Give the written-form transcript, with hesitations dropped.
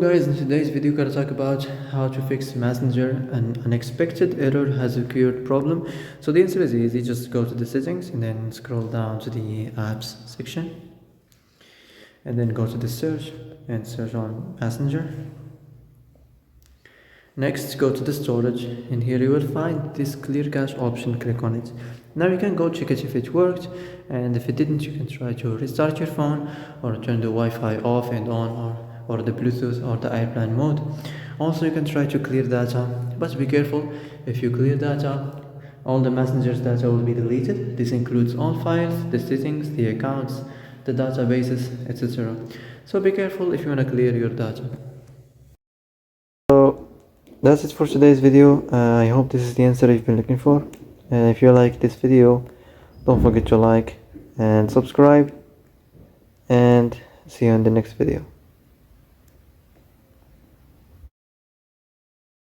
Guys, in today's video, we're gonna talk about how to fix Messenger. An unexpected error has occurred problem. So the answer is easy. Just go to the settings and then scroll down to the apps section, and then go to the search and search on Messenger. Next, go to the storage, and here you will find this clear cache option. Click on it. Now you can go check it if it worked, and if it didn't, you can try to restart your phone or turn the Wi-Fi off and on, or the Bluetooth or the airplane mode. Also, you can try to clear data, but be careful. If you clear data, all the Messenger's data will be deleted. This includes all files, the settings, the accounts, the databases, etc. So be careful if you want to clear your data. So that's it for today's video. I hope this is the answer you've been looking for. And if you like this video, don't forget to like and subscribe, and see you in the next video.